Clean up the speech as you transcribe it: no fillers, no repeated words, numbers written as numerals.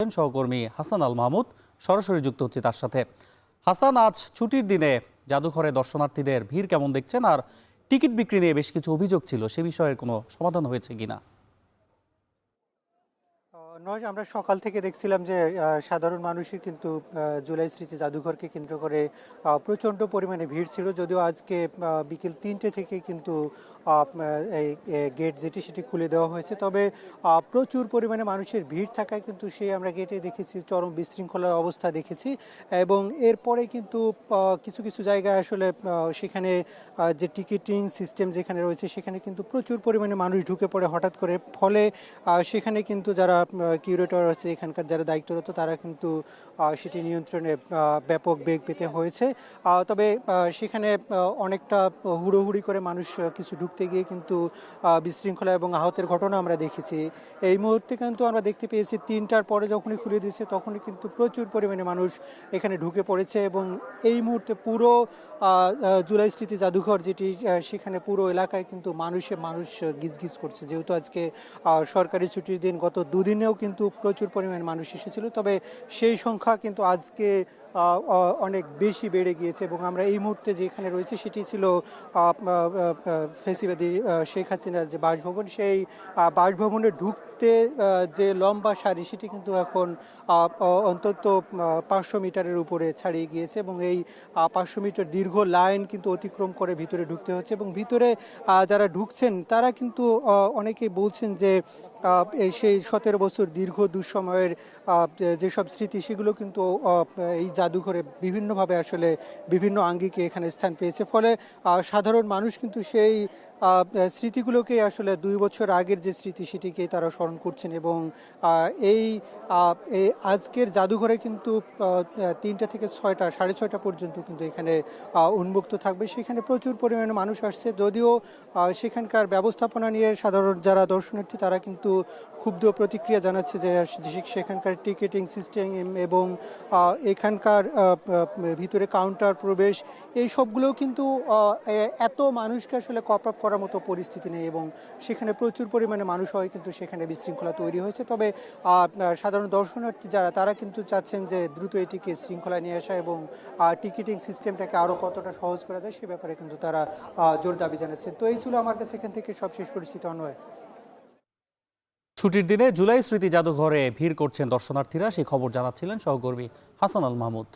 সহকর্মী হাসান আল মাহমুদ সরাসরি যুক্ত হচ্ছে তার সাথে। হাসান, আজ ছুটির দিনে জাদুঘরে দর্শনার্থীদের ভিড় কেমন দেখছেন, আর টিকিট বিক্রি নিয়ে বেশ কিছু অভিযোগ ছিল, সে বিষয়ের কোনো সমাধান হয়েছে কিনা? নয়, আমরা সকাল থেকে দেখছিলাম যে সাধারণ মানুষের কিন্তু জুলাই স্মৃতি জাদুঘরকে কেন্দ্র করে প্রচণ্ড পরিমাণে ভিড় ছিল। যদিও আজকে বিকেল 3টে থেকে কিন্তু এই গেট যেটি সেটি খুলে দেওয়া হয়েছে, তবে প্রচুর পরিমাণে মানুষের ভিড় থাকায় কিন্তু আমরা গেটে দেখেছি চরম বিশৃঙ্খলার অবস্থা দেখেছি। এবং এরপরে কিন্তু কিছু কিছু জায়গায় আসলে সেখানে যে টিকিটিং সিস্টেম যেখানে রয়েছে সেখানে কিন্তু প্রচুর পরিমাণে মানুষ ঢুকে পড়ে হঠাৎ করে, ফলে সেখানে কিন্তু যারা কিউরেটর আছে, এখানকার যারা দায়িত্বরত, তারা কিন্তু সেটি নিয়ন্ত্রণে ব্যাপক বেগ পেতে হয়েছে। তবে সেখানে অনেকটা হুড়োহুড়ি করে মানুষ কিছু ঢুকতে গিয়ে কিন্তু বিশৃঙ্খলা এবং আহতের ঘটনা আমরা দেখেছি। এই মুহূর্তে কিন্তু আমরা দেখতে পেয়েছি 3টার পরে যখনই খুলে দিয়েছে তখনই কিন্তু প্রচুর পরিমাণে মানুষ এখানে ঢুকে পড়েছে, এবং এই মুহূর্তে পুরো জুলাই স্মৃতি জাদুঘর যেটি সেখানে পুরো এলাকায় কিন্তু মানুষ গিজগিজ করছে, যেহেতু আজকে সরকারি ছুটির দিন। গত দুদিনেও কিন্তু প্রচুর পরিমাণ মানুষ এসেছিল, তবে সেই সংখ্যা কিন্তু আজকে অনেক বেশি বেড়ে গিয়েছে। এবং আমরা এই মুহূর্তে যেখানে রয়েছে সেটি ছিল ফেসিবাদী শেখ হাসিনার যে বাসভবন, সেই বাসভবনে ঢুকতে যে লম্বা সারি সেটি কিন্তু এখন অন্তত 500 মিটারের উপরে ছাড়িয়ে গিয়েছে, এবং এই 500 মিটার দীর্ঘ লাইন কিন্তু অতিক্রম করে ভিতরে ঢুকতে হচ্ছে। এবং ভিতরে যারা ঢুকছেন তারা কিন্তু অনেকেই বলছেন যে সেই 17 বছর দীর্ঘ দুঃসময়ের যেসব স্মৃতি সেগুলো কিন্তু এই জাদুঘরে বিভিন্নভাবে আসলে বিভিন্ন আঙ্গিকে এখানে স্থান পেয়েছে, ফলে সাধারণ মানুষ কিন্তু সেই স্মৃতিগুলোকে আসলে 2 বছর আগের যে স্মৃতি সেটিকে তারা স্মরণ করছেন। এবং এই আজকের জাদুঘরে কিন্তু 3টা থেকে 6টা, 6:30 পর্যন্ত কিন্তু এখানে উন্মুক্ত থাকবে। সেখানে প্রচুর পরিমাণে মানুষ আসছে, যদিও সেখানকার ব্যবস্থাপনা নিয়ে সাধারণ যারা দর্শনার্থী তারা কিন্তু ক্ষুব্ধ প্রতিক্রিয়া জানাচ্ছে যে সেখানকার টিকিটিং সিস্টেম এবং এখানকার ভিতরে কাউন্টার প্রবেশ এই সবগুলোও কিন্তু এত মানুষকে আসলে কপ আপ করার মতো পরিস্থিতি নেই, এবং সেখানে প্রচুর পরিমাণে মানুষ হয় কিন্তু সেখানে বিশৃঙ্খলা তৈরি হয়েছে। তবে সাধারণ দর্শনার্থী যারা তারা কিন্তু চাচ্ছেন যে দ্রুত এটিকে শৃঙ্খলা নিয়ে আসা এবং টিকিটিং সিস্টেমটাকে আরও কতটা সহজ করা যায় সে ব্যাপারে কিন্তু তারা জোর দাবি জানাচ্ছেন। তো এই ছিল আমার কাছে এখান থেকে সবশেষ পরিস্থিতি। অন্যয়, ছুটির দিনে জুলাই স্মৃতি জাদুঘরে ভিড় করছেন দর্শনার্থীরা, সেই খবর জানাচ্ছিলেন সহকর্মী হাসান আল মাহমুদ।